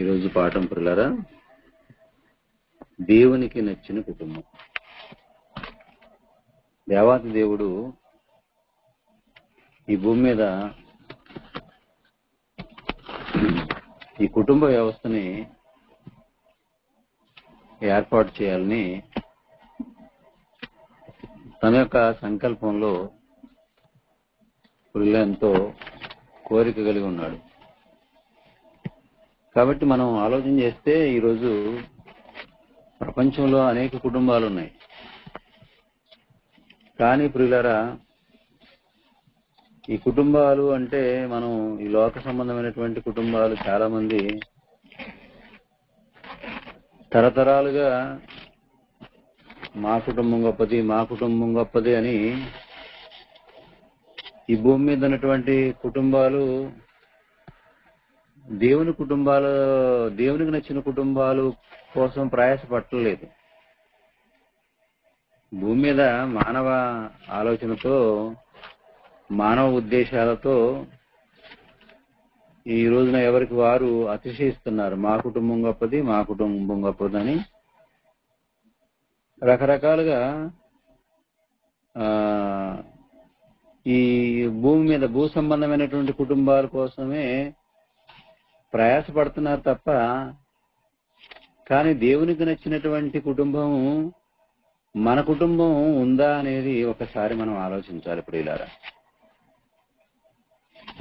ఈరోజు పాఠం పిల్లరా, దేవునికి నచ్చిన కుటుంబం. దేవాతి దేవుడు ఈ భూమి మీద ఈ కుటుంబ వ్యవస్థని ఏర్పాటు చేయాలని తన యొక్క సంకల్పంలో ఎంతో కోరిక కలిగి ఉన్నాడు. కాబట్టి మనం ఆలోచన చేస్తే ఈరోజు ప్రపంచంలో అనేక కుటుంబాలు ఉన్నాయి. కానీ ప్రియులారా, ఈ కుటుంబాలు అంటే మనం ఈ లోక సంబంధమైనటువంటి కుటుంబాలు చాలా మంది తరతరాలుగా మా కుటుంబం గొప్పది, మా కుటుంబం గొప్పది అని ఈ భూమి మీద ఉన్నటువంటి కుటుంబాలు దేవునికి నచ్చిన కుటుంబాలు కోసం ప్రయాసపట్టలేదు. భూమి మీద మానవ ఆలోచనతో, మానవ ఉద్దేశాలతో ఈ రోజున ఎవరికి వారు అతిశయిస్తున్నారు. మా కుటుంబం గొప్పది, మా కుటుంబం గొప్పదని రకరకాలుగా ఈ భూమి మీద భూ సంబంధమైనటువంటి కుటుంబాల కోసమే ప్రయాసపడుతున్నారు తప్ప, కానీ దేవునికి నచ్చినటువంటి కుటుంబం మన కుటుంబం ఉందా అనేది ఒకసారి మనం ఆలోచించాలి ప్రియులారా.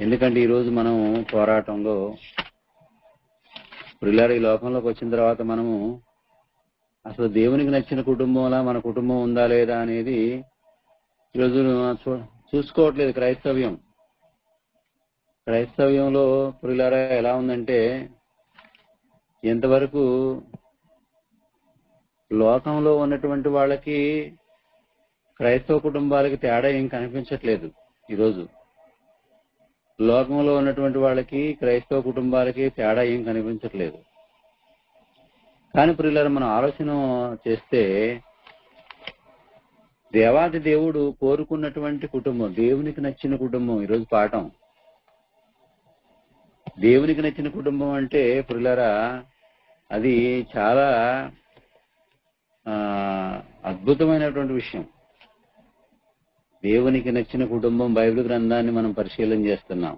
ఎందుకంటే ఈరోజు మనం పోరాటంలో ప్రియులారా ఈ లోకంలోకి వచ్చిన తర్వాత మనము అసలు దేవునికి నచ్చిన కుటుంబంలా మన కుటుంబం ఉందా లేదా అనేది ఈరోజు చూసుకోవట్లేదు. క్రైస్తవ్యంలో ప్రియులారా ఎలా ఉందంటే, ఎంతవరకు లోకంలో ఉన్నటువంటి వాళ్ళకి క్రైస్తవ కుటుంబాలకి తేడా ఏం కనిపించట్లేదు. ఈరోజు లోకంలో ఉన్నటువంటి వాళ్ళకి క్రైస్తవ కుటుంబాలకి తేడా ఏం కనిపించట్లేదు. కానీ ప్రియులారా, మనం ఆలోచన చేస్తే దేవాది దేవుడు కోరుకున్నటువంటి కుటుంబం, దేవునికి నచ్చిన కుటుంబం. ఈరోజు పాఠం దేవునికి నచ్చిన కుటుంబం అంటే ప్రియులారా, అది చాలా అద్భుతమైనటువంటి విషయం. దేవునికి నచ్చిన కుటుంబం బైబిల్ గ్రంథాన్ని మనం పరిశీలన చేస్తున్నాం.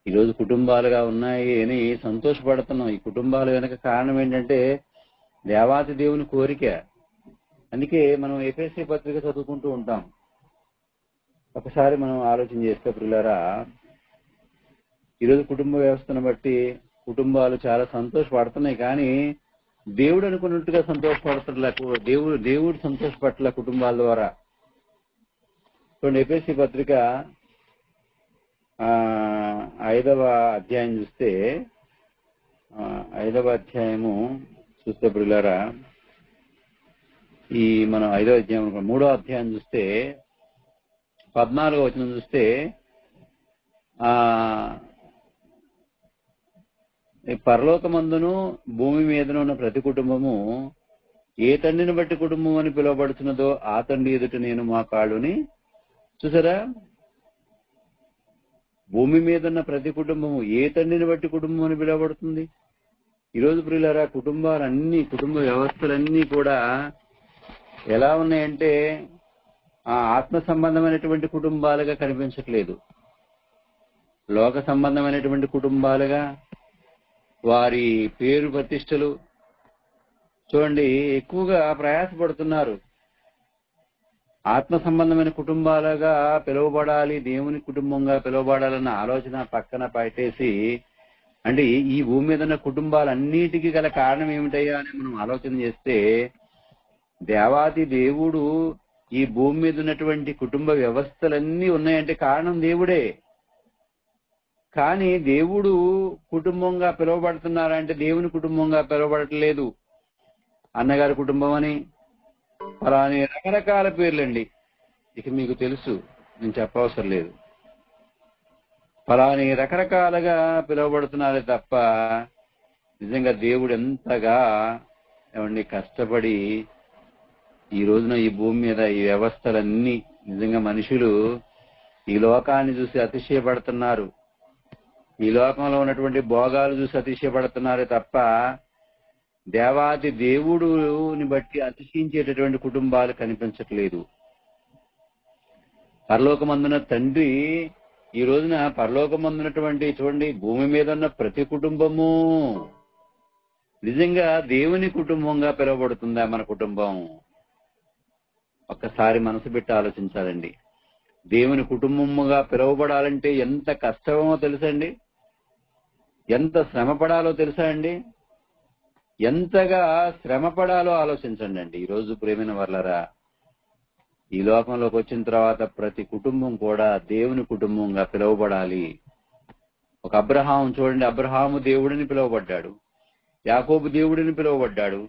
ఈరోజు కుటుంబాలుగా ఉన్నాయి అని సంతోషపడుతున్నాం. ఈ కుటుంబాలు వెనక కారణం ఏంటంటే దేవాతి దేవుని కోరిక. అందుకే మనం ఎఫెసీ పత్రిక చదువుకుంటూ ఉంటాం. ఒకసారి మనం ఆలోచన చేస్తే ప్రియులారా, ఈరోజు కుటుంబ వ్యవస్థను బట్టి కుటుంబాలు చాలా సంతోషపడుతున్నాయి, కానీ దేవుడు అనుకున్నట్టుగా సంతోషపడతలేదు. దేవుడు సంతోషపడలే కుటుంబాల ద్వారా. చూడండి, ఎఫెసీ పత్రిక 5వ అధ్యాయం చూస్తే, 5వ అధ్యాయము చూస్తే ప్రియులారా, ఈ మనం 5వ అధ్యాయం 3వ అధ్యాయం చూస్తే 14వ వచనం చూస్తే, పరలోకమందును భూమి మీదను ఉన్న ప్రతి కుటుంబము ఏ తండ్రిని బట్టి కుటుంబం అని పిలువబడుతున్నదో ఆ తండ్రి ఎదుట నేను మా కాళ్ళుని. చూసారా, భూమి మీద ఉన్న ప్రతి కుటుంబము ఏ తండ్రిని బట్టి కుటుంబం అని పిలువబడుతుంది. ఈరోజు ప్రియులారా, కుటుంబ వ్యవస్థలన్నీ కూడా ఎలా ఉన్నాయంటే ఆత్మ సంబంధమైనటువంటి కుటుంబాలుగా కనిపించట్లేదు, లోక సంబంధమైనటువంటి కుటుంబాలుగా. వారి పేరు ప్రతిష్టలు చూడండి, ఎక్కువగా ప్రయాసపడుతున్నారు. ఆత్మ సంబంధమైన కుటుంబాలుగా పిలువబడాలి, దేవుని కుటుంబంగా పిలువబడాలన్న ఆలోచన పక్కన పెట్టేసి, అంటే ఈ భూమి మీద ఉన్న కుటుంబాలన్నిటికీ గల కారణం ఏమిటయ్యా అని మనం ఆలోచన చేస్తే, దేవాది దేవుడు ఈ భూమి మీద ఉన్నటువంటి కుటుంబ వ్యవస్థలన్నీ ఉన్నాయంటే కారణం దేవుడే. కానీ దేవుడు కుటుంబంగా పిలువబడుతున్నారంటే దేవుని కుటుంబంగా పిలువబడట్లేదు. అన్నగారి కుటుంబం అని అలానే రకరకాల పేర్లండి, ఇక మీకు తెలుసు, నేను చెప్పవసరం లేదు. ఫలాని రకరకాలుగా పిలువబడుతున్నారే తప్ప నిజంగా దేవుడు ఎంతగా ఏమండి కష్టపడి ఈ రోజున ఈ భూమి మీద ఈ వ్యవస్థలన్నీ, నిజంగా మనుషులు ఈ లోకాన్ని చూసి అతిశయపడుతున్నారు. ఈ లోకంలో ఉన్నటువంటి భోగాలు చూసి అతిశయపడుతున్నారు తప్ప దేవాది దేవుడుని బట్టి అతిశయించేటటువంటి కుటుంబాలు కనిపించట్లేదు. పరలోకమందున తండ్రి ఈ రోజున పరలోకమందున్నటువంటి చూడండి, భూమి మీద ఉన్న ప్రతి కుటుంబము నిజంగా దేవుని కుటుంబంగా పిలువబడుతుందా? మన కుటుంబం ఒక్కసారి మనసు పెట్టి ఆలోచించాలండి. దేవుని కుటుంబముగా పిలువబడాలంటే ఎంత కష్టమో తెలుసండి, ఎంత శ్రమ పడాలో తెలుసా అండి? ఎంతగా శ్రమ పడాలో ఆలోచించండి అండి. ఈరోజు ప్రేమైన వర్లరా, ఈ లోకంలోకి వచ్చిన తర్వాత ప్రతి కుటుంబం కూడా దేవుని కుటుంబంగా పిలువబడాలి. ఒక అబ్రహాము చూడండి, అబ్రహాము దేవుడిని పిలువబడ్డాడు, యాకోబు దేవుడిని పిలువబడ్డాడు,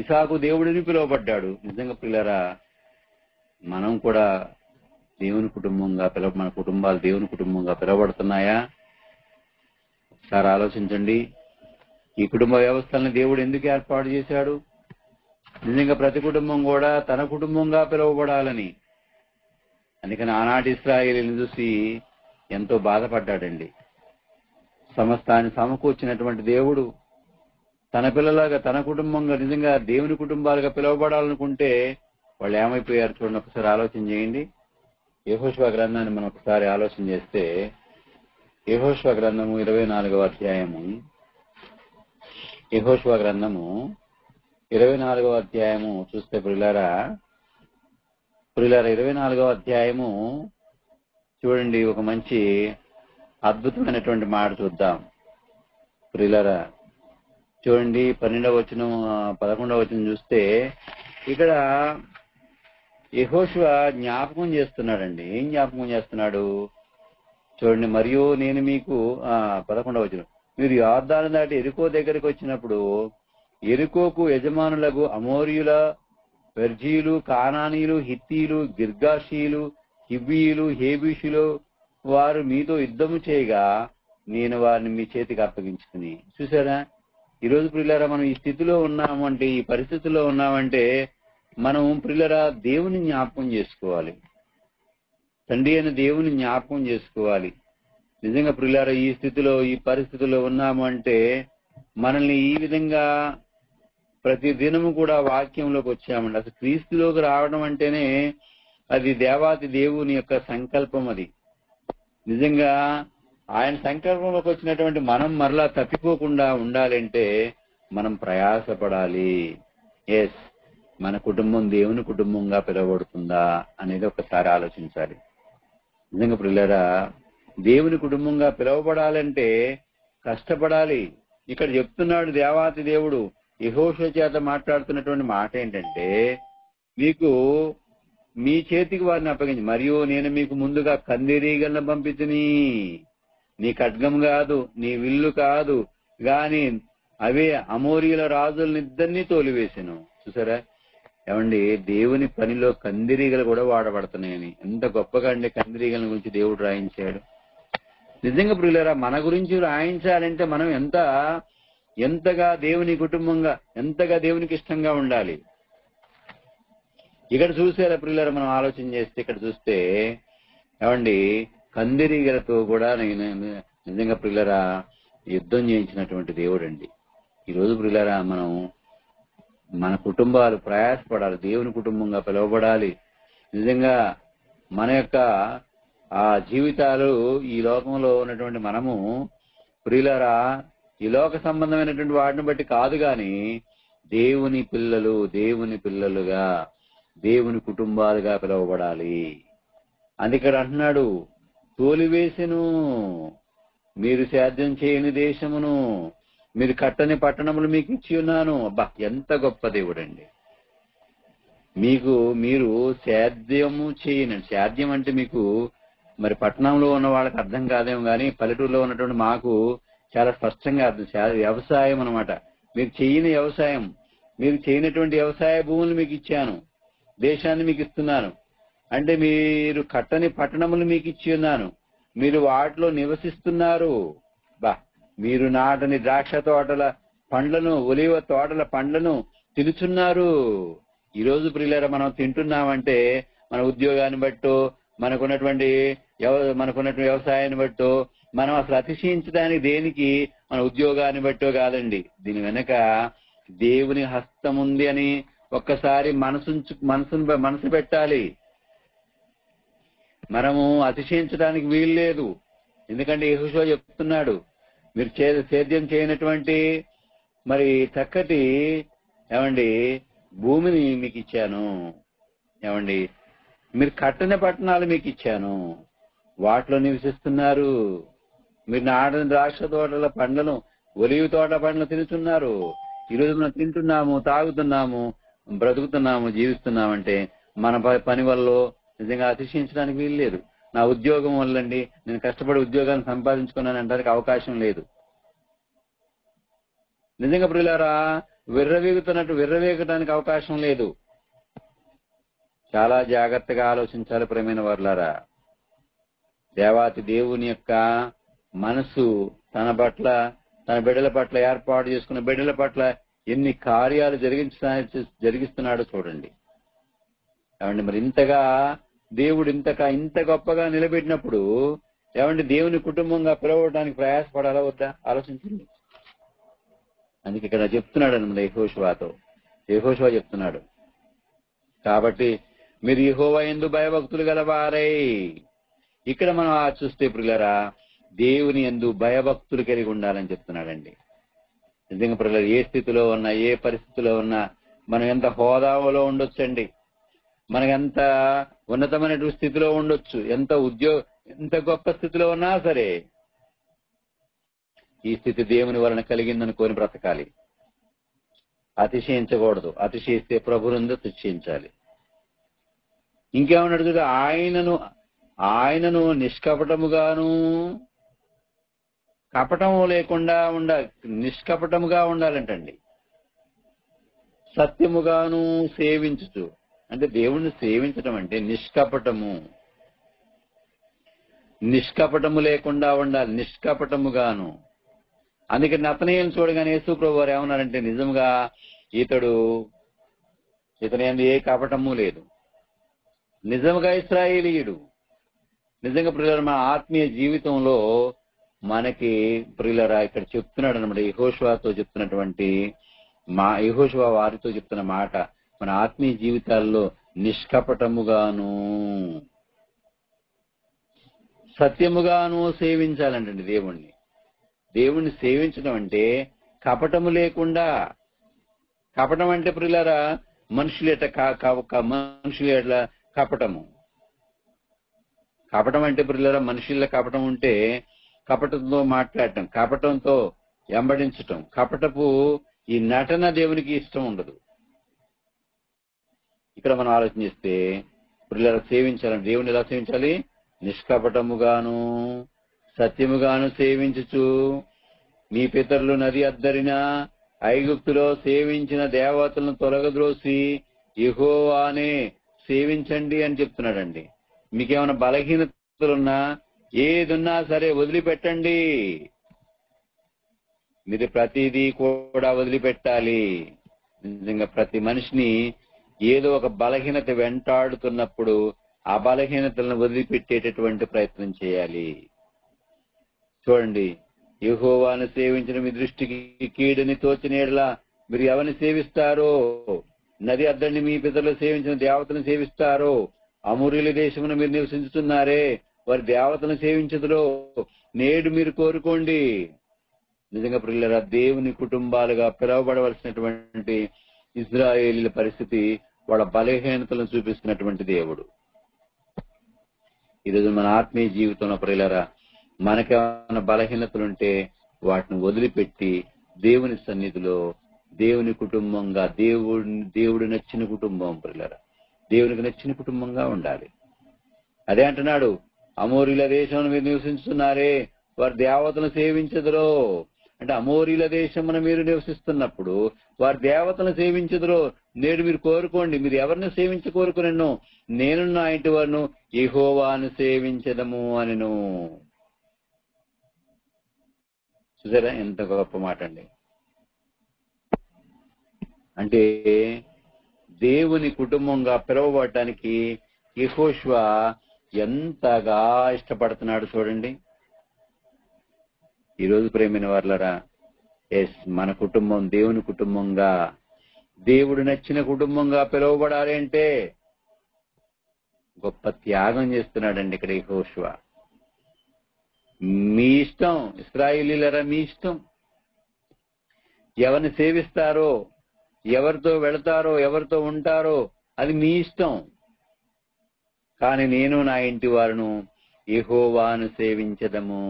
ఇసాకు దేవుడిని పిలువబడ్డాడు. నిజంగా పిల్లరా, మనం కూడా దేవుని కుటుంబంగా మన కుటుంబాలు దేవుని కుటుంబంగా పిలువబడుతున్నాయా? ఒకసారి ఆలోచించండి. ఈ కుటుంబ వ్యవస్థలను దేవుడు ఎందుకు ఏర్పాటు చేశాడు? నిజంగా ప్రతి కుటుంబం కూడా తన కుటుంబంగా పిలువబడాలని. అందుకని ఆనాటి ఇశ్రాయేలుని చూసి ఎంతో బాధపడ్డాడండి. సమస్తాన్ని సమకూర్చినటువంటి దేవుడు తన పిల్లలాగా తన కుటుంబంగా నిజంగా దేవుని కుటుంబాలుగా పిలువబడాలనుకుంటే వాళ్ళు ఏమైపోయారు చూడండి. ఒకసారి ఆలోచన చేయండి. యెహోషువ గ్రంథాన్ని మనం ఒకసారి ఆలోచన చేస్తే, యెహోషువ గ్రంథము 24వ అధ్యాయము, యెహోషువ గ్రంథము 24వ అధ్యాయము చూస్తే ప్రియులారా 24వ అధ్యాయము చూడండి, ఒక మంచి అద్భుతమైనటువంటి మాట చూద్దాం. ప్రియులారా చూడండి, 12వ వచనం 11వ వచనం చూస్తే ఇక్కడ యెహోషువ జ్ఞాపకం చేస్తున్నాడండి. ఏం జ్ఞాపకం చేస్తున్నాడు చూడండి. మరియు నేను మీకు 11వ వచనం, మీరు యొర్దాను దాటి ఎరికో దగ్గరికి వచ్చినప్పుడు ఎరికోకు యజమానులకు అమోరీయుల, పెర్జీయులు, కానానీయులు, హిత్తీయులు, గిర్గాషీయులు, హివ్వీయులు, హేబీషులు వారు మీతో యుద్ధము చేయగా నేను వారిని మీ చేతికి అప్పగించుకుని. చూసారా, ఈరోజు ప్రియులారా మనం ఈ స్థితిలో ఉన్నామంటే, ఈ పరిస్థితిలో ఉన్నామంటే మనం ప్రియులారా దేవుని జ్ఞాపకం చేసుకోవాలి. తండ్రి అయిన దేవుని జ్ఞాపకం చేసుకోవాలి. నిజంగా ప్రియులారా ఈ స్థితిలో ఈ పరిస్థితిలో ఉన్నామంటే మనల్ని ఈ విధంగా ప్రతి దినము కూడా వాక్యంలోకి వచ్చామండి. అసలు క్రీస్తులోకి రావడం అంటేనే అది దేవాది దేవుని యొక్క సంకల్పం. అది నిజంగా ఆయన సంకల్పంలోకి వచ్చినటువంటి మనం మరలా తప్పిపోకుండా ఉండాలంటే మనం ప్రయాసపడాలి. ఎస్, మన కుటుంబం దేవుని కుటుంబంగా పిలువబడుతుందా అనేది ఒకసారి ఆలోచించాలి. నిజంగా ప్రియులారా దేవుని కుటుంబంగా పిలువబడాలంటే కష్టపడాలి. ఇక్కడ చెప్తున్నాడు దేవాతి దేవుడు యెహోషువ చేత మాట్లాడుతున్నటువంటి మాట ఏంటంటే, మీకు మీ చేతికి వారిని అప్పగించి, మరియు నేను మీకు ముందుగా కందిరీగలను పంపితిని. నీ ఖడ్గం కాదు, నీ విల్లు కాదు గాని అవే అమోరీయుల రాజులనిద్దరినీ తోలివేసాను. చూసారా ఏమండి, దేవుని పనిలో కందిరీగలు కూడా వాడబడుతున్నాయని ఎంత గొప్పగా అండి కందిరీగల గురించి దేవుడు రాయించాడు. నిజంగా ప్రియులారా మన గురించి రాయించాలంటే మనం ఎంతగా దేవుని కుటుంబంగా, ఎంతగా దేవునికి ఇష్టంగా ఉండాలి. ఇక్కడ చూసారా ప్రియులారా మనం ఆలోచన చేస్తే, ఇక్కడ చూస్తే ఏమండి కందిరీగలతో కూడా నిజంగా ప్రియులారా యుద్ధం చేయించినటువంటి దేవుడు అండి. ఈరోజు ప్రియులారా మనం మన కుటుంబాలు ప్రయాసపడాలి, దేవుని కుటుంబంగా పిలువబడాలి. నిజంగా మన యొక్క ఆ జీవితాలు ఈ లోకంలో ఉన్నటువంటి మనము ప్రియులారా ఈ లోక సంబంధమైనటువంటి వాటిని బట్టి కాదు గాని దేవుని పిల్లలుగా దేవుని కుటుంబాలుగా పిలువబడాలి. అందుకని అంటున్నాడు, తోలివేసెను మీరు సేద్యం చేయని దేశమును, మీరు కట్టని పట్టణములు మీకు ఇచ్చి ఉన్నాను. అబ్బా ఎంత గొప్ప దేవుడండి. మీరు సేద్యము చేయని, సేద్యం అంటే మీకు మరి పట్టణంలో ఉన్న వాళ్ళకి అర్థం కాదేమో కానీ పల్లెటూరులో ఉన్నటువంటి మాకు చాలా స్పష్టంగా అర్థం. వ్యవసాయం అన్నమాట. మీరు చేయని వ్యవసాయం, మీరు చేయనటువంటి వ్యవసాయ భూములు మీకు ఇచ్చాను, దేశాన్ని మీకు ఇస్తున్నాను. అంటే మీరు కట్టని పట్టణములు మీకు ఇచ్చి ఉన్నాను, మీరు వాటిలో నివసిస్తున్నారు. మీరు నాటని ద్రాక్ష తోటల పండ్లను, ఒలివ తోటల పండ్లను తినుచున్నారు. ఈరోజు ప్రియులారా మనం తింటున్నామంటే మన ఉద్యోగాన్ని బట్టో, మనకున్నటువంటి వ్యవసాయాన్ని బట్టో, మనం అసలు అతిశయించడానికి దేనికి? మన ఉద్యోగాన్ని బట్టో కాదండి. దీని వెనక దేవుని హస్తం ఉంది అని ఒక్కసారి మనసు పెట్టాలి. మనము అతిశయించడానికి వీలు లేదు. ఎందుకంటే యెహోషువ చెప్తున్నాడు, మీరు సేద్యం చేయనటువంటి మరి చక్కటి భూమిని మీకు ఇచ్చాను, మీరు కట్టని పట్టణాలు మీకు ఇచ్చాను, వాటిలో నివసిస్తున్నారు. మీరు నాటిన ద్రాక్ష తోటల పండ్లను, ఒలివ తోట పండ్లను తింటున్నారు. ఈరోజు మనం తింటున్నాము, తాగుతున్నాము, బ్రతుకుతున్నాము, జీవిస్తున్నామంటే మన పని వల్ల నిజంగా అతిశయించడానికి వీలు లేదు. నా ఉద్యోగం వల్లండి, నేను కష్టపడి ఉద్యోగాన్ని సంపాదించుకున్నాను అనడానికి అవకాశం లేదు. నిజంగా ప్రియులారా, విర్రవేగటానికి అవకాశం లేదు. చాలా జాగ్రత్తగా ఆలోచించాలి ప్రియమైన వారులారా. దేవాతి దేవుని యొక్క మనసు తన బిడ్డల పట్ల, ఏర్పాటు చేసుకున్న బిడ్డల పట్ల ఎన్ని కార్యాలు జరిగిస్తున్నాడో చూడండి. మరి ఇంతగా దేవుడు ఇంత గొప్పగా నిలబెట్టినప్పుడు దేవుని కుటుంబంగా పిలవడానికి ప్రయాసపడాలా వద్దా ఆలోచించండి. అందుకే ఇక్కడ చెప్తున్నాడు అన్నమాట యెహోషువ చెప్తున్నాడు, కాబట్టి మీరు యెహోవా యందు భయభక్తులు గలవారై. ఇక్కడ మనం చూస్తే ప్రియులారా, దేవుని యందు భయభక్తులు కలిగి ఉండాలని చెప్తున్నాడండి. నిజంగా ప్రియులారా, ఏ స్థితిలో ఉన్నా, ఏ పరిస్థితిలో ఉన్నా, మనం ఎంత హోదాలో ఉండొచ్చండి, మనకు ఎంత ఉన్నతమైన స్థితిలో ఉండొచ్చు, ఎంత గొప్ప స్థితిలో ఉన్నా సరే ఈ స్థితి దేవుని వలన కలిగిందనుకొని బ్రతకాలి. అతిశయించకూడదు. అతిశయిస్తే ప్రభునందు శిక్షించాలి. ఇంకేమన్నాడు చూడ, ఆయనను నిష్కపటముగాను, కపటము లేకుండా నిష్కపటముగా ఉండాలంటండి. సత్యముగాను సేవించుచు, అంటే దేవుణ్ణి సేవించడం అంటే నిష్కపటము లేకుండా ఉండాలి, నిష్కపటముగాను. అందుకే నతనీయులను చూడగానే యేసు ప్రభు వారు ఏమన్నారంటే, నిజంగా ఇతని యందు ఏ కపటము లేదు, నిజంగా ఇశ్రాయేలీయుడు. నిజంగా ప్రియులారా, మన ఆత్మీయ జీవితంలో మనకి ప్రియులారా ఇక్కడ చెప్తున్నాడు అన్నమాట. యెహోషువ వారితో చెప్తున్న మాట, మన ఆత్మీయ జీవితాల్లో నిష్కపటముగాను సత్యముగాను సేవించాలంటండి దేవుణ్ణి సేవించడం అంటే కపటము లేకుండా. కపటం అంటే ప్రియులారా, మనుషులు ఎట్లా కపటము. కపటం అంటే ప్రియులారా, మనుషుల కపటం ఉంటే కపటంతో మాట్లాడటం, కపటంతో వెంబడించటం, కపటపు ఈ నటన దేవునికి ఇష్టం ఉండదు. ఇక్కడ మనం ఆలోచన చేస్తే ప్రియులారా, సేవించాలని, దేవుని ఎలా సేవించాలి? నిష్కపటముగాను సత్యముగాను సేవించుచు, మీ పితరులు నది అద్దరిన ఐగుప్తులో సేవించిన దేవతలను తొలగద్రోసి యెహోవానే సేవించండి అని చెప్తున్నాడండి. మీకేమైనా బలహీనతలున్నా, ఏదున్నా సరే వదిలిపెట్టండి. మీరు ప్రతిదీ కూడా వదిలిపెట్టాలి. నిజంగా ప్రతి మనిషిని ఏదో ఒక బలహీనత వెంటాడుతున్నప్పుడు ఆ బలహీనతలను వదిలిపెట్టేటటువంటి ప్రయత్నం చేయాలి. చూడండి, యెహోవాను సేవించిన మీ దృష్టికి కీడుని తోచిన ఎడల మీరు ఎవరిని సేవిస్తారో, నది అద్దరిని మీ పితరులు సేవించిన దేవతలను సేవిస్తారో, అమోరీయుల దేశమును మీరు నివసించుతున్నారే, వారి దేవతలను సేవించదురో నేడు మీరు కోరుకోండి. నిజంగా ప్రియులారా, దేవుని కుటుంబాలుగా పిలువబడవలసినటువంటి ఇశ్రాయేలీల పరిస్థితి వాళ్ళ బలహీనతలను చూపిస్తున్నటువంటి దేవుడు. ఈరోజు మన ఆత్మీయ జీవితంలో ప్రియులారా, మనకేమైనా బలహీనతలుంటే వాటిని వదిలిపెట్టి దేవుని సన్నిధిలో, దేవుని కుటుంబంగా, దేవుడు నచ్చిన కుటుంబం ప్రియులారా, దేవునికి నచ్చిన కుటుంబంగా ఉండాలి. అదే అంటున్నాడు, అమోరీల దేశంలో మీరు నివసిస్తున్నారే, వారి దేవతలను సేవించదురో. అంటే అమోరీల దేశమున మీరు నివసిస్తున్నప్పుడు వారి దేవతలను సేవించదురో నేడు మీరు కోరుకోండి. మీరు ఎవరిని సేవించి కోరుకునేను, నేను నా ఇంటి వారిను యెహోవాను సేవించదము అనెను. చూసారా ఎంత గొప్ప మాట అండి. అంటే దేవుని కుటుంబంగా పిలువబడటానికి యెహోషువ ఎంతగా ఇష్టపడుతున్నాడు చూడండి. ఈరోజు ప్రేమైన వాళ్ళరా, మన కుటుంబం దేవుని కుటుంబంగా, దేవుడు నచ్చిన కుటుంబంగా పిలువబడాలి అంటే గొప్ప త్యాగం చేస్తున్నాడండి ఇక్కడ యెహోషువ. మీ ఇష్టం ఇశ్రాయేలీయులారా, మీ ఇష్టం. ఎవరిని సేవిస్తారో, ఎవరితో వెళతారో, ఎవరితో ఉంటారో అది మీ ఇష్టం. కానీ నేను నా ఇంటి వారును యెహోవాను సేవించదము.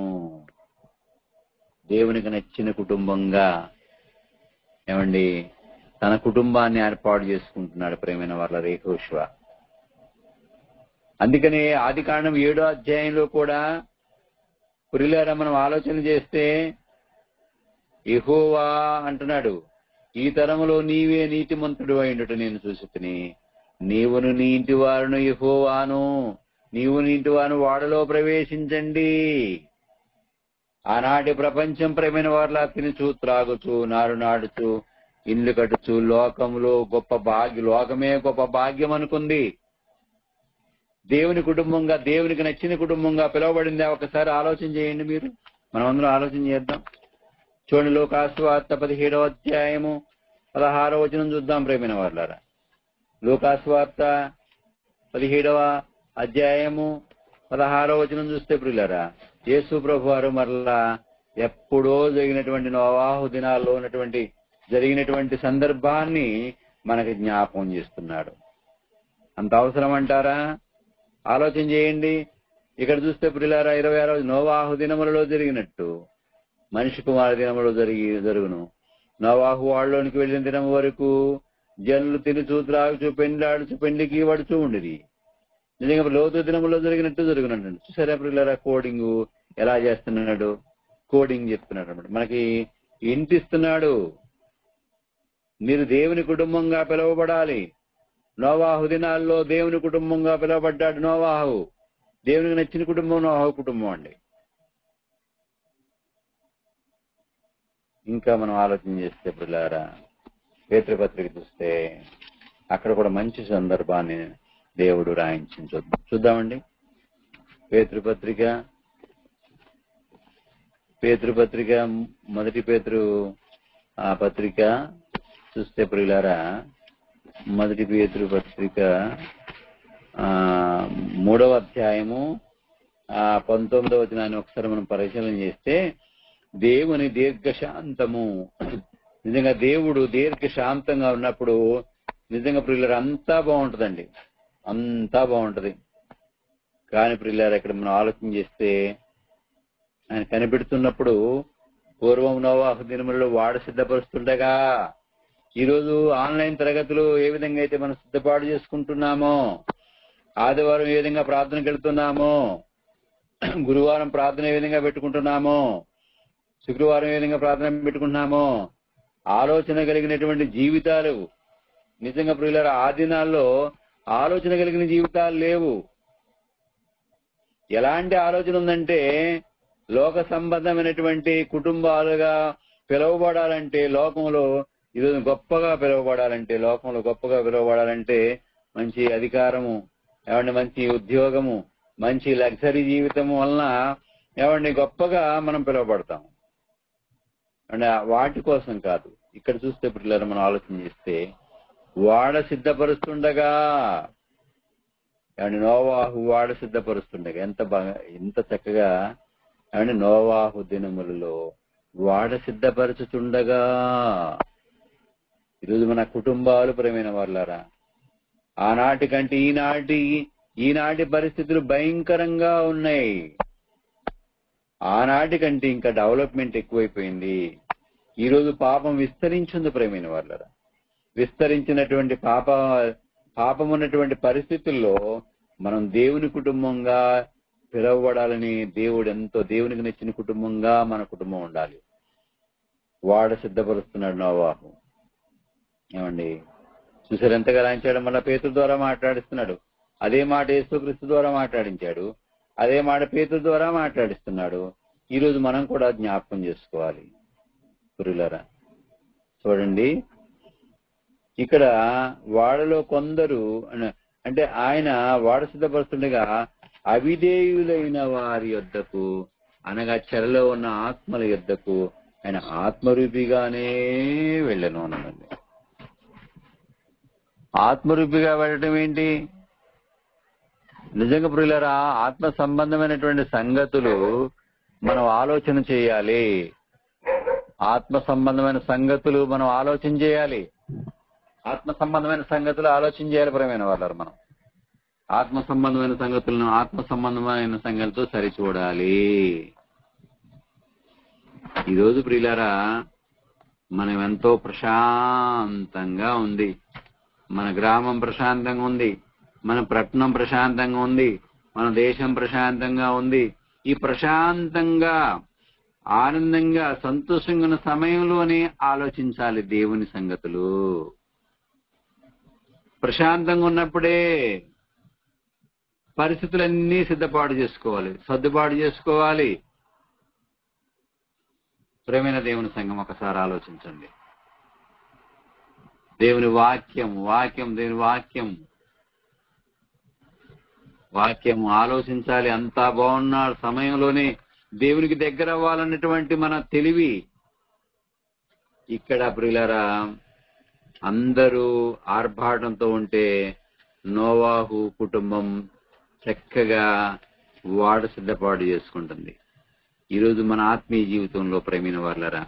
దేవునికి నచ్చిన కుటుంబంగా ఏమండి తన కుటుంబాన్ని ఏర్పాటు చేసుకుంటున్నాడు ప్రేమైన వాళ్ళ యెహోషువ. అందుకనే ఆదికాండం 7వ అధ్యాయంలో కూడా ప్రియులారా మనం ఆలోచన చేస్తే యెహోవా అంటున్నాడు, ఈ తరములో నీవే నీతిమంతుడు అయిండుట నేను చూసితిని. నీవును నీ ఇంటి వారును యెహోవాను, నీవు నీ ఇంటి వారు వాడలో ప్రవేశించండి. ఆనాటి ప్రపంచం ప్రేమైన వారిలా తినుచు త్రాగుచు నారు నాడుచు ఇల్లు కట్టుచు లోకములో లోకమే గొప్ప భాగ్యం అనుకుంది. దేవుని కుటుంబంగా, దేవునికి నచ్చిన కుటుంబంగా పిలువబడిందా? ఒకసారి ఆలోచన చేయండి. మనం అందరం ఆలోచన చేద్దాం. చూడండి, లూకాసు వార్త 17వ అధ్యాయము 16వ వచనం చూద్దాం ప్రేమైన వారులారా. లూకాసు వార్త 17వ అధ్యాయము 16వ వచనం చూస్తే ప్రియులారా, యేసు ప్రభు వారు మరలా ఎప్పుడో జరిగినటువంటి నోవాహు దినాల్లో జరిగినటువంటి సందర్భాన్ని మనకి జ్ఞాపకం చేస్తున్నాడు. అంత అవసరం అంటారా? ఆలోచన చేయండి. ఇక్కడ చూస్తే ప్రియులారా, 26వ నోవాహు దినములలో జరిగినట్టు మనిషి కుమారు దినములో జరుగును. నోవాహు వాళ్ళలోనికి వెళ్లిన దినం వరకు జనులు తినుచు త్రాగుచు పెండ్లాడుచు పెండ్లికి వడుచు ఉండిరి. నిజంగా లోతు దినములో జరిగినట్టు జరుగునండి. చూసారా ప్రియులారా, కోడింగ్ ఎలా చేస్తున్నాడు? కోడింగ్ చెప్తున్నాడు అన్నమాట. మనకి ఇంటిస్తున్నాడు. మీరు దేవుని కుటుంబంగా పిలువబడాలి. నోవాహు దినాల్లో దేవుని కుటుంబంగా పిలువబడ్డాడు నోవాహు. దేవునికి నచ్చిన కుటుంబం నోవాహు కుటుంబం అండి. ఇంకా మనం ఆలోచన చేస్తే ప్రియులారా, పేతురుపత్రిక చూస్తే అక్కడ కూడా మంచి సందర్భాన్ని దేవుడు రాయించి చూద్దామండి. పేతురుపత్రిక మొదటి పేతురు పత్రిక చూస్తే ప్రియులారా, మొదటి పేతురు పత్రిక 3వ అధ్యాయము 19వ వచనాన్ని ఒకసారి మనం పరిశీలన చేస్తే, దేవుని దీర్ఘశాంతము. నిజంగా దేవుడు దీర్ఘశాంతంగా ఉన్నప్పుడు నిజంగా ప్రియులారా అంతా బాగుంటుందండి, అంతా బాగుంటది. కానీ ప్రియులారా ఇక్కడ మనం ఆలోచన చేస్తే ఆయన కనిపెడుతున్నప్పుడు పూర్వం నోవాహు దినములలో వాడ సిద్ధపరుస్తుండగా, ఈరోజు ఆన్లైన్ తరగతులు ఏ విధంగా అయితే మనం సిద్ధపాటు చేసుకుంటున్నామో, ఆదివారం ఏ విధంగా ప్రార్థనకు వెళ్తున్నామో, గురువారం ప్రార్థన ఏ విధంగా పెట్టుకుంటున్నామో, శుక్రవారం ఏ విధంగా ప్రార్థన పెట్టుకుంటున్నామో, ఆలోచన కలిగినటువంటి జీవితాలు నిజంగా ప్రియులారా ఆ దినాల్లో ఆలోచన కలిగిన జీవితాలు లేవు. ఎలాంటి ఆలోచన ఉందంటే, లోక సంబంధమైనటువంటి కుటుంబాలుగా పిలువబడాలంటే, లోకంలో ఈరోజు గొప్పగా పిలువబడాలంటే మంచి అధికారము, ఏమండి మంచి ఉద్యోగము, మంచి లగ్జరీ జీవితము వలన ఏమండి గొప్పగా మనం పిలువబడతాం. అంటే వాటి కోసం కాదు. ఇక్కడ చూస్తే పిల్లలు మనం ఆలోచన చేస్తే, వాడ సిద్ధపరుస్తుండగా, ఏమండి నోవాహు వాడ సిద్ధపరుస్తుండగా ఎంత చక్కగా ఏమండి నోవాహు దినములలో వాడ సిద్ధపరుచుతుండగా. ఈరోజు మన కుటుంబాలు ప్రేమైన వాళ్ళారా, ఆనాటి కంటే ఈనాటి పరిస్థితులు భయంకరంగా ఉన్నాయి. ఆనాటి కంటే ఇంకా డెవలప్మెంట్ ఎక్కువైపోయింది. ఈరోజు పాపం విస్తరించింది ప్రేమైన వాళ్ళారా. విస్తరించినటువంటి పాపం ఉన్నటువంటి పరిస్థితుల్లో మనం దేవుని కుటుంబంగా పిలువబడాలని దేవునికి నచ్చిన కుటుంబంగా మన కుటుంబం ఉండాలి. వాడ సిద్ధపరుస్తున్నాడు నోవాహు. ఏమండి చూసారు ఎంతగా రాయించాడు? మన పేతురు ద్వారా మాట్లాడిస్తున్నాడు. అదే మాట యేసుక్రీస్తు ద్వారా మాట్లాడించాడు. అదే మాట పేతురు ద్వారా మాట్లాడిస్తున్నాడు. ఈరోజు మనం కూడా జ్ఞాపకం చేసుకోవాలి పురులారా. చూడండి, ఇక్కడ వాడలో కొందరు అంటే ఆయన వాడ సిద్ధపరుస్తుండగా అవిధేయులైన వారి యొద్దకు అనగా చెరలో ఉన్న ఆత్మల యుద్ధకు ఆయన ఆత్మరూపిగానే వెళ్ళను అన్నదండి. ఆత్మరూపిగా వెళ్ళటం ఏంటి? నిజంగా ప్రియులారా, ఆత్మ సంబంధమైనటువంటి సంగతులు మనం ఆలోచన చేయాలి. ఆత్మ సంబంధమైన సంగతులు మనం ఆలోచన చేయాలి. ఆత్మ సంబంధమైన సంగతులు ఆలోచన చేయాలి. ప్రియమైన వాళ్ళారు, మనం ఆత్మ సంబంధమైన సంగతులను ఆత్మ సంబంధమైన సంగతులతో సరిచూడాలి. ఈరోజు ప్రియులారా, మనం ఎంతో ప్రశాంతంగా ఉంది. మన గ్రామం ప్రశాంతంగా ఉంది, మన పట్టణం ప్రశాంతంగా ఉంది, మన దేశం ప్రశాంతంగా ఉంది. ఈ ప్రశాంతంగా, ఆనందంగా, సంతోషంగా ఉన్న సమయంలోనే ఆలోచించాలి దేవుని సంగతులు. ప్రశాంతంగా ఉన్నప్పుడే పరిస్థితులన్నీ సర్దుబాటు చేసుకోవాలి. ప్రేమైన దేవుని సంఘం, ఒకసారి ఆలోచించండి. దేవుని దేవుని వాక్యం ఆలోచించాలి. అంతా బాగున్న సమయంలోనే దేవునికి దగ్గర అవ్వాలన్నటువంటి మన తెలివి. ఇక్కడ ప్రియులారా, అందరూ ఆర్భాటంతో ఉంటే నోవాహు కుటుంబం చక్కగా వాడ సిద్ధపాటు చేసుకుంటుంది. ఈరోజు మన ఆత్మీయ జీవితంలో ప్రేమైన వాళ్ళరా,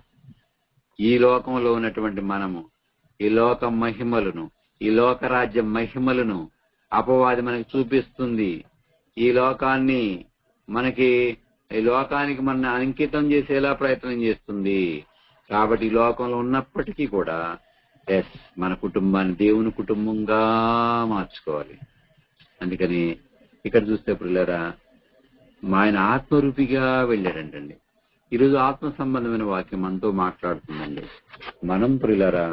ఈ లోకంలో ఉన్నటువంటి మనము ఈ లోక మహిమలను, ఈ లోకరాజ్య మహిమలను అపవాది మనకి చూపిస్తుంది. ఈ లోకానికి మన అంకితం చేసేలా ప్రయత్నం చేస్తుంది. కాబట్టి ఈ లోకంలో ఉన్నప్పటికీ కూడా మన కుటుంబాన్ని దేవుని కుటుంబంగా మార్చుకోవాలి. అందుకని ఇక్కడ చూస్తే ప్రియులారా, ఆయన ఆత్మరూపిగా వెళ్ళాడంటండి. ఈరోజు ఆత్మ సంబంధమైన వాక్యం మనతో మాట్లాడుతుందండి. మనం ప్రియులారా,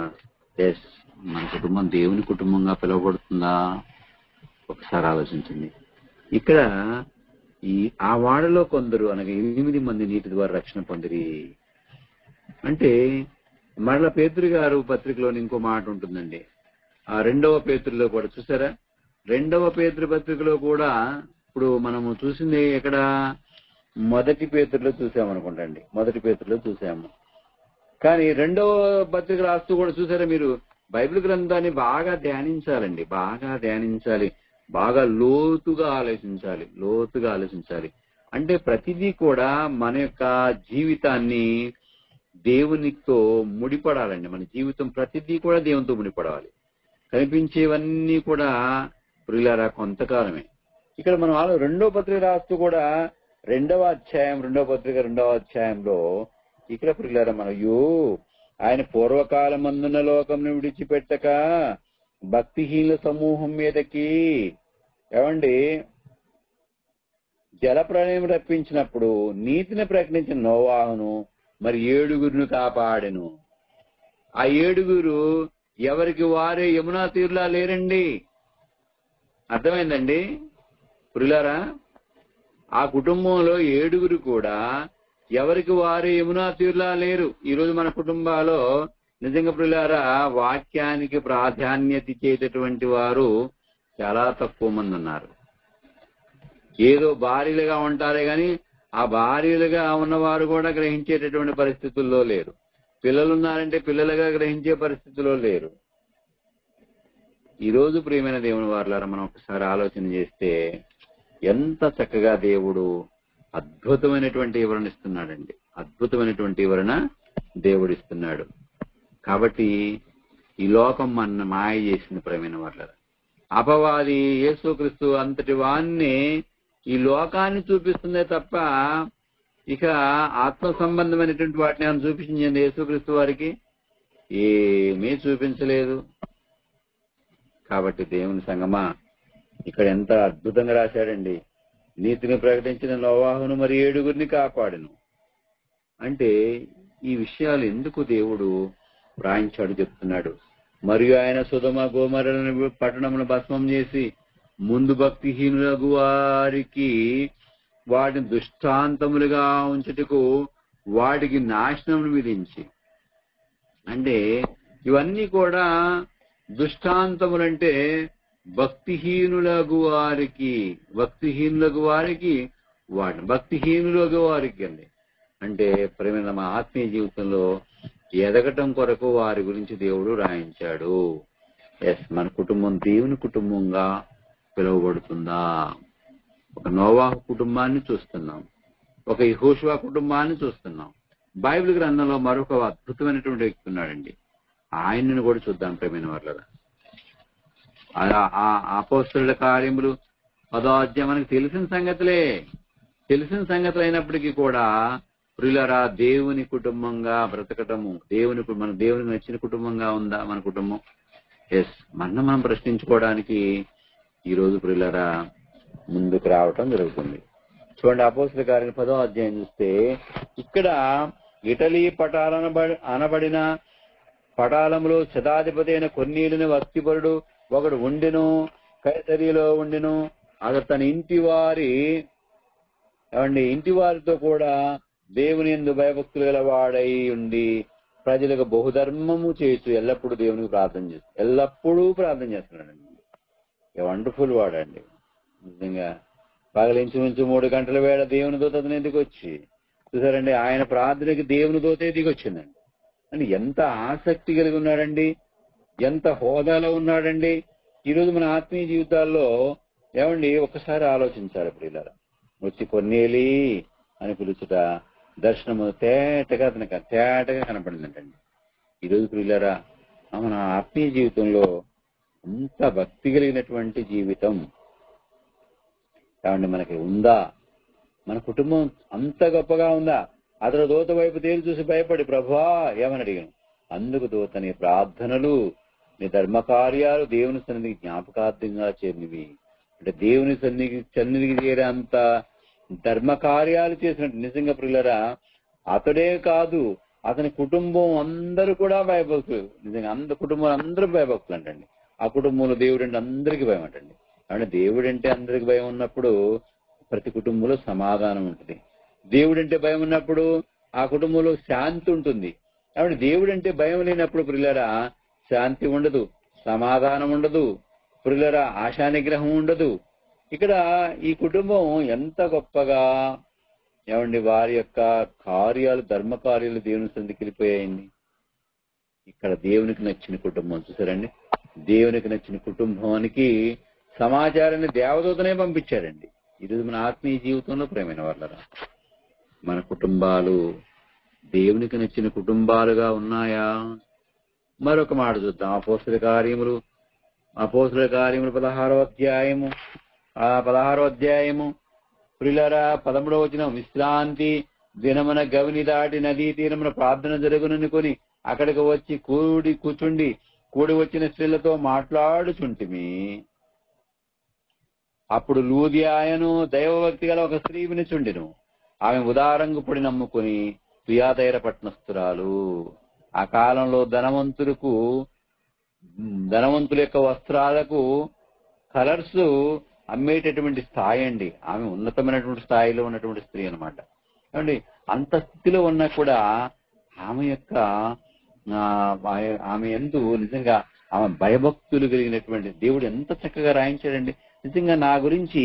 మన కుటుంబం దేవుని కుటుంబంగా పిలువబడుతుందా? ఒకసారి ఆలోచించండి. ఇక్కడ ఆ వాడలో కొందరు, అనగా 8 మంది నీటి ద్వారా రక్షణ పొందిరి అంటే, మరల పేతురు గారు పత్రికలోని ఇంకో మాట ఉంటుందండి. ఆ 2వ పేతురులో కూడా చూసారా, 2వ పేతురు పత్రికలో కూడా ఇప్పుడు మనము చూసింది ఎక్కడ? 1 పేతురులో చూసామనుకుంటండి. 1 పేతురులో చూసాము. కానీ 2వ పత్రిక రాస్తూ కూడా చూసారా మీరు, బైబిల్ గ్రంథాన్ని బాగా ధ్యానించాలండి. బాగా లోతుగా ఆలోచించాలి. అంటే ప్రతిదీ కూడా మన యొక్క జీవితాన్ని దేవునితో ముడిపడాలండి. మన జీవితం ప్రతిదీ కూడా దేవునితో ముడిపడాలి. కనిపించేవన్నీ కూడా ప్రియులారా కొంతకాలమే. ఇక్కడ మనం 2వ పత్రిక రాస్తూ కూడా 2వ అధ్యాయంలో ఇక్కడ ప్రియులారా, మనయో ఆయన పూర్వకాలమందున లోకంను విడిచిపెట్టక భక్తిహీనుల సమూహం మీదకి జల ప్రళయం రప్పించినప్పుడు నీతిని ప్రకటించిన నోవాహును మరి 7 కాపాడెను. ఆ 7 ఎవరికి వారే యమునా తీరులా లేరండి. అర్థమైందండి ప్రియులారా? ఆ కుటుంబంలో 7 కూడా ఎవరికి వారే యమునా తీరులా లేరు. ఈరోజు మన కుటుంబాల్లో నిజంగా ప్రియులారా, వాక్యానికి ప్రాధాన్యత ఇచ్చేటటువంటి వారు చాలా తక్కువ మంది ఉన్నారు. ఏదో భార్యలుగా ఉంటారే గాని ఆ భార్యలుగా ఉన్నవారు కూడా గ్రహించేటటువంటి పరిస్థితుల్లో లేరు. పిల్లలున్నారంటే పిల్లలుగా గ్రహించే పరిస్థితుల్లో లేరు. ఈరోజు ప్రియమైన దేవుని వారలారా, మనం ఒకసారి ఆలోచన చేస్తే ఎంత చక్కగా దేవుడు అద్భుతమైనటువంటి వివరణ ఇస్తున్నాడండి. అద్భుతమైనటువంటి వివరణ దేవుడు ఇస్తున్నాడు. కాబట్టి ఈ లోకం మన మాయ చేసింది ప్రియమైన వారలారా. అపవాది యేసుక్రీస్తు అంతటి వాణ్ణి ఈ లోకాన్ని చూపిస్తుందే తప్ప ఇక ఆత్మ సంబంధమైనటువంటి వాటిని ఆయన చూపించింది యేసుక్రీస్తు వారికి ఏమీ చూపించలేదు. కాబట్టి దేవుని సంగమా, ఇక్కడ ఎంత అద్భుతంగా రాశాడండి. నీతిని ప్రకటించిన నోవాహును మరి 7 కాపాడెను అంటే ఈ విషయాలు ఎందుకు దేవుడు రాయించాడు చెప్తున్నాడు. మరియు ఆయన సొదొమ గొమొర్రా పట్టణమును భస్మం చేసి ముందు భక్తిహీనులకు వారికి వాటిని దృష్టాంతములుగా ఉంచుటకు వాటికి నాశనం విధించి, అంటే ఇవన్నీ కూడా దృష్టాంతములంటే భక్తిహీనులకు వారికి వాడిని భక్తిహీనులుగా వారికి అంటే ప్రేమ మా ఆత్మీయ జీవితంలో ఎదగటం కొరకు వారి గురించి దేవుడు రాయించాడు. మన కుటుంబం దేవుని కుటుంబంగా పిలువబడుతుందా? ఒక నోవాహు కుటుంబాన్ని చూస్తున్నాం, ఒక యెహోషువ కుటుంబాన్ని చూస్తున్నాం. బైబిల్ గ్రంథంలో మరొక అద్భుతమైనటువంటి వ్యక్తి ఉన్నాడండి. ఆయనను కూడా చూద్దాం ప్రేమైన వాళ్ళరా. అపోస్తలుల కార్యములు 10వ అధ్యాయం మనకు తెలిసిన సంగతులు అయినప్పటికీ కూడా ప్రియులారా, దేవుని కుటుంబంగా బ్రతకటము, దేవునికి నచ్చిన కుటుంబంగా ఉందా మన కుటుంబం? మనం ప్రశ్నించుకోవడానికి ఈ రోజు ప్రియులారా ముందుకు రావటం జరుగుతుంది. చూడండి, అపోస్తలుల కార్యం 10వ అధ్యాయం చూస్తే ఇక్కడ ఇటలీ అనబడిన పటాలంలో శతాధిపతి అయిన కొర్నేలియుని భక్తిపరుడు ఒకడు ఉండెను, కైసరియలో ఉండెను. అతడు తన ఇంటి వారితో కూడా దేవుని యందు భయభక్తులు గల వాడై ఉండి ప్రజలకు బహుధర్మము చేస్తూ ఎల్లప్పుడూ దేవునికి ప్రార్థన చేస్తున్నాడండి. వండర్ఫుల్ వాడండి. నిజంగా పగలించుమించు 3 గంటల వేళ దేవుని దూత అతని ఎందుకు వచ్చి చూసారండి. ఆయన ప్రార్థనకి దేవుని దూతే దిగొచ్చిందండి. అంటే ఎంత ఆసక్తి కలిగి ఉన్నాడండి, ఎంత హోదాలో ఉన్నాడండి. ఈరోజు మన ఆత్మీయ జీవితాల్లో ఒక్కసారి ఆలోచించాలి ప్రియులారా. వచ్చి కొర్నేలి అని పిలుచుట దర్శనము తేటగా కనపడిందంటండి. ఈరోజు ప్రియులారా, మన ఆత్మీయ జీవితంలో అంత భక్తి కలిగినటువంటి జీవితం మనకి ఉందా? మన కుటుంబం అంత గొప్పగా ఉందా? అతడు దూత వైపు తేలి చూసి భయపడి, ప్రభువా ఏమని అడిగాను. అందుకు దూత, నీ ప్రార్థనలు, నీ ధర్మ కార్యాలు దేవుని సన్నిధికి జ్ఞాపకార్థంగా చేరినవి. అంటే దేవుని సన్నిధికి చేరే అంత ధర్మ కార్యాలు చేసినట్టు. నిజంగా ప్రియులరా, అతడే కాదు, అతని కుటుంబం అందరూ కూడా భయభక్తులు. నిజంగా కుటుంబం అందరూ భయభక్తులు అంటండి. ఆ కుటుంబంలో దేవుడు అంటే అందరికీ భయం అంటండి. అంటే దేవుడు అంటే అందరికి భయం ఉన్నప్పుడు ప్రతి కుటుంబంలో సమాధానం ఉంటుంది. దేవుడంటే భయం ఉన్నప్పుడు ఆ కుటుంబంలో శాంతి ఉంటుంది. కాబట్టి దేవుడంటే భయం లేనప్పుడు ప్రియులరా శాంతి ఉండదు, సమాధానం ఉండదు, ప్రియులరా ఆశా నిగ్రహం ఉండదు. ఇక్కడ ఈ కుటుంబం ఎంత గొప్పగా వారి యొక్క ధర్మ కార్యాలు దేవుని సన్నిధికి వెళ్ళిపోయాయండి. ఇక్కడ దేవునికి నచ్చిన కుటుంబం చూసారండి. దేవునికి నచ్చిన కుటుంబానికి సమాచారాన్ని దేవదూతనే పంపించారండి. ఈరోజు మన ఆత్మీయ జీవితంలో ప్రేమైన వాళ్ళరా, మన కుటుంబాలు దేవునికి నచ్చిన కుటుంబాలుగా ఉన్నాయా? మరొక మాట చూద్దాం. అపోస్తలుల కార్యములు 16వ అధ్యాయము ప్రియులారా 13వ వచనం. విశ్రాంతి దినమున గవిని దాటి నదీ తీరమున ప్రార్థన జరుగుననుకొని అక్కడికి వచ్చి కూడి వచ్చిన స్త్రీలతో మాట్లాడుచుంటిమి. అప్పుడు లూదియాయను దైవభక్తి గల ఒక స్త్రీ వినుచుండెను. ఆమె ఉదారంగు పొడి నమ్ముకుని ప్రియాతైర పట్టణస్థురాలు. ఆ కాలంలో ధనవంతుల యొక్క వస్త్రాలకు కలర్స్ అమ్మేటటువంటి స్థాయి అండి. ఆమె ఉన్నతమైనటువంటి స్థాయిలో ఉన్నటువంటి స్త్రీ అనమాట. ఏమండి, అంత స్థితిలో ఉన్నా కూడా ఆమె యందు నిజంగా ఆమె భయభక్తులు కలిగినటువంటి దేవుడు ఎంత చక్కగా రాయించాడండి. నిజంగా నా గురించి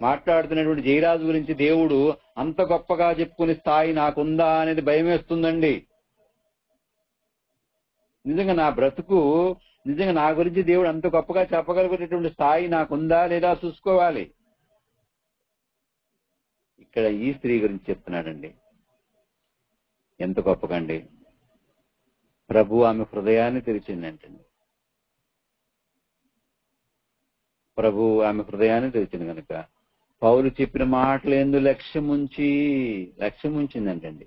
మాట్లాడుతున్నటువంటి జయరాజు గురించి దేవుడు అంత గొప్పగా చెప్పుకునే స్థాయి నాకుందా అనేది భయం వేస్తుందండి. నిజంగా నా బ్రతుకు, నిజంగా నా గురించి దేవుడు అంత గొప్పగా చెప్పగలిగేటటువంటి స్థాయి నాకుందా లేదా చూసుకోవాలి. ఇక్కడ ఈ స్త్రీ గురించి చెప్తున్నాడండి. ఎంత గొప్పగండి. ప్రభు ఆమె హృదయాన్ని తెరిచిందంటండి. ప్రభు ఆమె హృదయాన్ని తెరిచింది కనుక పౌలు చెప్పిన మాటలు ఎందు లక్ష్యం ఉంచిందంటండి.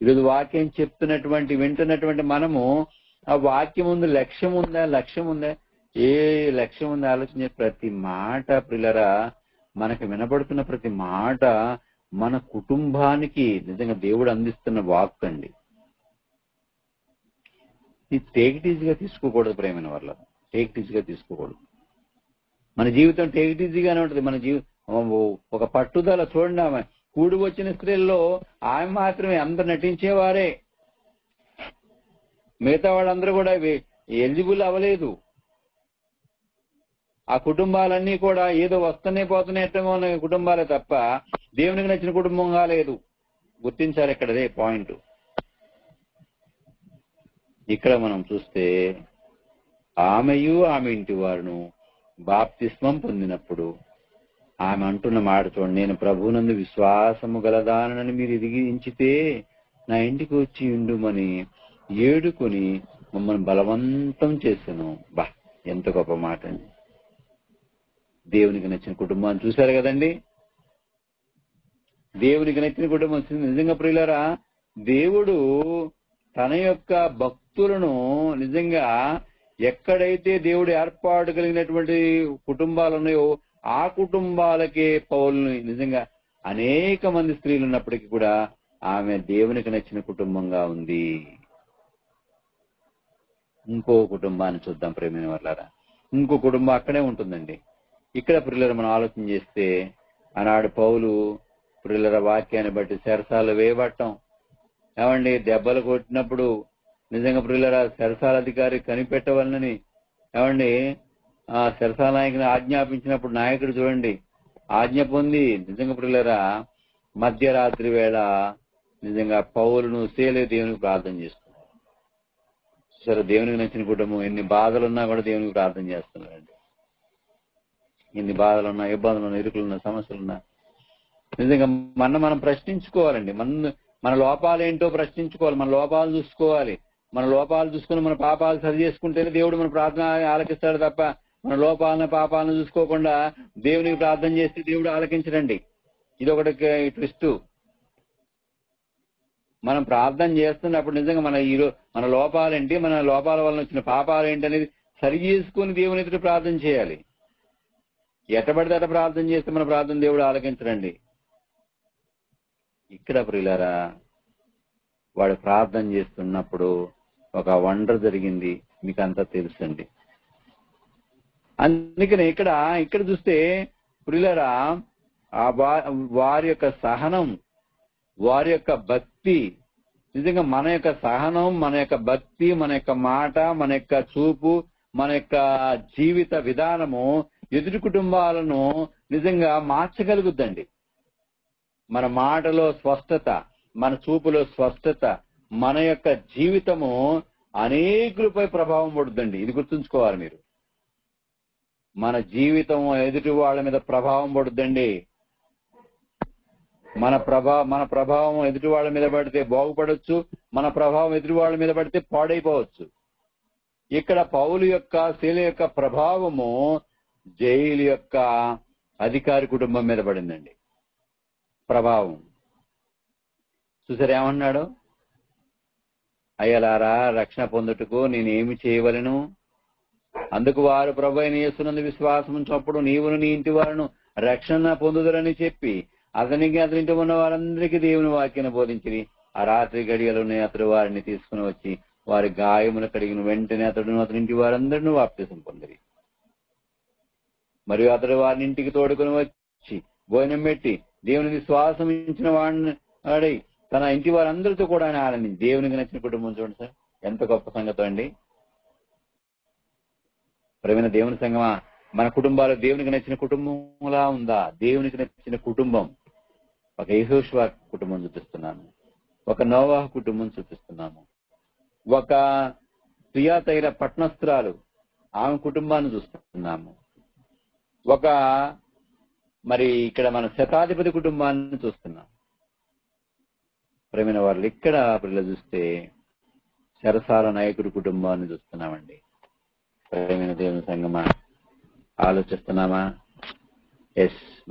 ఈరోజు వాక్యం వింటున్నటువంటి మనము ఆ వాక్యం ముందు లక్ష్యం ఉందా? ఏ లక్ష్యం ఉందా ఆలోచించే ప్రతి మాట ప్రియులరా, మనకు వినబడుతున్న ప్రతి మాట మన కుటుంబానికి నిజంగా దేవుడు అందిస్తున్న వాక్ అండి. ఇది టేక్ ఇట్ ఈజీగా తీసుకోకూడదు ప్రేమైన వాళ్ళ. టేక్ ఇట్ ఈజీగా తీసుకోకూడదు. మన జీవితం టేక్ ఇట్ ఈజీగానే ఉంటుంది. మన ఒక పట్టుదల చూడండి. ఆమె కూడి వచ్చిన స్త్రీల్లో ఆమె మాత్రమే అందరు నటించేవారే. మిగతా వాళ్ళందరూ కూడా ఎలిజిబుల్ అవ్వలేదు. ఆ కుటుంబాలన్నీ కూడా ఏదో వస్తూనే పోతూనే ఎట్టగా ఉన్న కుటుంబాలే తప్ప దేవునికి నచ్చిన కుటుంబంగా లేదు. గుర్తించాలి ఇక్కడదే పాయింట్. ఇక్కడ మనం చూస్తే ఆమెయు ఆమె ఇంటి వారును బాప్తిస్మం పొందినప్పుడు ఆమె అంటున్న మాట చూడండి, నేను ప్రభువునందు విశ్వాసము గలదానని మీరు ఎదిగించితే నా ఇంటికి వచ్చి ఉండుమని ఏడుకొని మమ్మల్ని బలవంతం చేశాను. బా, ఎంత గొప్ప మాట అండి. దేవునికి నచ్చిన కుటుంబాన్ని చూశారు కదండి. దేవునికి నచ్చిన కుటుంబం నిజంగా ప్రియులారా, దేవుడు తన యొక్క భక్తులను నిజంగా ఎక్కడైతే దేవుడు ఏర్పాటు కలిగినటువంటి కుటుంబాలు ఉన్నాయో ఆ కుటుంబాలకే పౌలుని నిజంగా అనేక మంది స్త్రీలు ఉన్నప్పటికీ కూడా ఆమె దేవునికి నచ్చిన కుటుంబంగా ఉంది. ఇంకో కుటుంబాన్ని చూద్దాం ప్రేమైన వాళ్ళారా. ఇంకో కుటుంబం అక్కడే ఉంటుందండి. ఇక్కడ ప్రియులారా మనం ఆలోచన చేస్తే ఆనాడు పౌలు ప్రియులారా వాక్యాన్ని బట్టి చెరసాలు వేయబట్టం, ఏమండి దెబ్బలు కొట్టినప్పుడు నిజంగా ప్రియులారా చెరసాల అధికారి కనిపెట్టవాలని ఏమండి ఆ చెరసాల నాయకుని ఆజ్ఞాపించినప్పుడు నాయకుడు చూడండి ఆజ్ఞ పొంది నిజంగా ప్రియులారా మధ్యరాత్రి వేళ నిజంగా పౌలును సేలే దేవునికి ప్రార్థన చేస్తున్నారు. సరే, దేవునికి నచ్చిన కుటుంబం ఎన్ని బాధలున్నా కూడా దేవునికి ప్రార్థన చేస్తున్నారండి. ఎన్ని బాధలున్నా, ఇబ్బందులున్నా, ఇరుకులున్నా, సమస్యలున్నా నిజంగా మనం ప్రశ్నించుకోవాలండి. మన లోపాలేంటో ప్రశ్నించుకోవాలి. మన లోపాలు చూసుకోవాలి. మన లోపాలు చూసుకుని మన పాపాలు సరి చేసుకుంటేనే దేవుడు మన ప్రార్థన ఆలకిస్తాడు తప్ప మన లోపాలను పాపాలను చూసుకోకుండా దేవునికి ప్రార్థన చేస్తే దేవుడు ఆలకించడండి. ఇది ఒకటి ట్విస్ట్. మనం ప్రార్థన చేస్తున్నప్పుడు నిజంగా మన లోపాలేంటి, మన లోపాల వలన వచ్చిన పాపాలు ఏంటి అనేది సరి చేసుకుని దేవుని ఎదుట ప్రార్థన చేయాలి. ఎట్టబడితే అట ప్రార్థన చేస్తే మన ప్రార్థన దేవుడు ఆలకించడండి. ఇక్కడ ప్రియులారా వాడు ప్రార్థన చేస్తున్నప్పుడు ఒక వండర్ జరిగింది, మీకు అంతా తెలుసండి. అందుకనే ఇక్కడ చూస్తే ప్రియులారా వారి యొక్క సహనం, వారి యొక్క భక్తి, నిజంగా మన యొక్క సహనం, మన యొక్క భక్తి, మన యొక్క మాట, మన యొక్క చూపు, మన యొక్క జీవిత విధానము ఎదుటి కుటుంబాలను నిజంగా మార్చగలుగుద్దండి. మన మాటలో స్పష్టత, మన చూపులో స్పష్టత, మన యొక్క జీవితము అనేకులపై ప్రభావం పడుతుందండి. ఇది గుర్తుంచుకోవాలి మీరు. మన జీవితం ఎదుటి వాళ్ళ మీద ప్రభావం పడుతుందండి. మన ప్రభావం ఎదుటి వాళ్ళ మీద పడితే బాగుపడొచ్చు, మన ప్రభావం ఎదుటి వాళ్ళ మీద పడితే పాడైపోవచ్చు. ఇక్కడ పౌలు యొక్క శీల యొక్క ప్రభావము జైలు యొక్క అధికారి కుటుంబం మీద పడిందండి. ప్రభావం చూసారు ఏమన్నాడు, అయ్యలారా రక్షణ పొందుటకు నేనేమి చేయవలను? అందుకు వారు ప్రభు అయిన యేసునందు విశ్వాసం ఉంచినప్పుడు నీవును నీ ఇంటి వారును రక్షణ పొందుదరని చెప్పి అతని ఇంటి ఉన్న వారందరికీ దేవుని వాక్యాన్ని బోధించి ఆ రాత్రి గడియలోనే అతడు వారిని తీసుకుని వచ్చి వారి గాయములు కడిగిన వెంటనే అతడును అతని ఇంటి వారందరినూ బాప్తిసం పొందిరి. మరియు అతడు వారిని ఇంటికి తోడుకుని వచ్చి భోజనం పెట్టి దేవుని విశ్వాసం ఇచ్చిన వాడి తన ఇంటి వారందరితో కూడా ఆయన ఆనందించి దేవునికి నచ్చిన కుటుంబం. చూడండి సార్, ఎంత గొప్ప సంగతి అండి. ప్రేమైన దేవుని సంగమా, మన కుటుంబాలు దేవునికి నచ్చిన కుటుంబంలా ఉందా? దేవునికి నచ్చిన కుటుంబం. ఒక యెహోషువ కుటుంబం చూపిస్తున్నాను, ఒక నోవాహు కుటుంబం చూపిస్తున్నాము, ఒక తుయాతైర పట్టణస్థురాలు ఆమె కుటుంబాన్ని చూస్తున్నాము, ఒక ఇక్కడ మన శతాధిపతి కుటుంబాన్ని చూస్తున్నాం. ప్రేమైన వాళ్ళు ఇక్కడ పిల్లలు చూస్తే చెరసాల నాయకుడి కుటుంబాన్ని చూస్తున్నామండి. ప్రేమైన దేవుని సంగమా, ఆలోచిస్తున్నామా?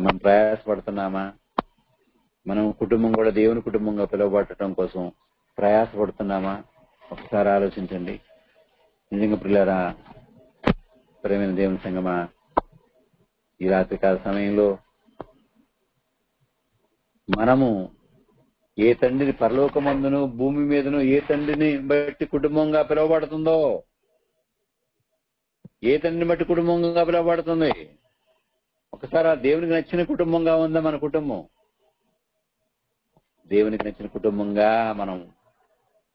మనం ప్రయాసపడుతున్నామా? మనం కుటుంబం కూడా దేవుని కుటుంబంగా పిలువబడటం కోసం ప్రయాసపడుతున్నామా? ఒకసారి ఆలోచించండి. నిజంగా పిల్లరా, ప్రేమైన దేవుని సంగమా, ఈ రాత్రికాల సమయంలో మనము ఏ తండ్రిని పరలోకమందును భూమి మీదను ఏ తండ్రిని బట్టి కుటుంబంగా పిలువబడుతుందో, ఏ తండ్రిని బట్టి కుటుంబంగా పిలువబడుతుంది? ఒకసారి ఆ దేవునికి నచ్చిన కుటుంబంగా ఉందా మన కుటుంబం? దేవునికి నచ్చిన కుటుంబంగా మనం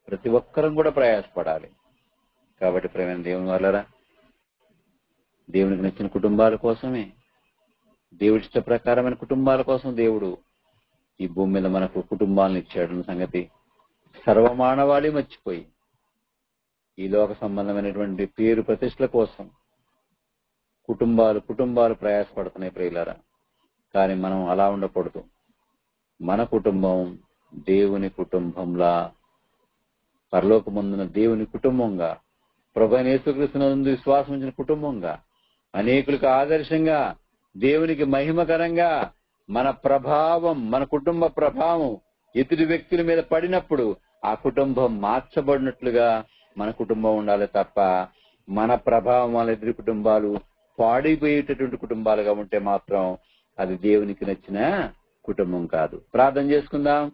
ప్రతి ఒక్కరం కూడా ప్రయాసపడాలి. కాబట్టి ప్రేమైన దేవుని వాళ్ళరా, దేవునికి నచ్చిన కుటుంబాల కోసమే, దేవుడి ఇష్ట ప్రకారమైన కుటుంబాల కోసం దేవుడు ఈ భూమి మీద మనకు కుటుంబాలను ఇచ్చాడు సంగతి సర్వమానవాళి మర్చిపోయి ఈ లోక సంబంధమైనటువంటి పేరు ప్రతిష్టల కోసం కుటుంబాలు ప్రయాసపడుతున్నాయి ప్రియులారా. కానీ మనం అలా ఉండకూడదు. మన కుటుంబం దేవుని కుటుంబంలా, పరలోకమందున దేవుని కుటుంబంగా, ప్రభువైన యేసుక్రీస్తునందు విశ్వాసం ఉంచిన కుటుంబంగా, అనేకులకు ఆదర్శంగా, దేవునికి మహిమకరంగా మన ప్రభావం, మన కుటుంబ ప్రభావం ఎదుటి వ్యక్తుల మీద పడినప్పుడు ఆ కుటుంబం మార్చబడినట్లుగా మన కుటుంబం ఉండాలి తప్ప మన ప్రభావం వాళ్ళ ఎదుటి కుటుంబాలు పాడైపోయేటటువంటి కుటుంబాలుగా ఉంటే మాత్రం అది దేవునికి నచ్చిన కుటుంబం కాదు. ప్రార్థన చేసుకుందాం.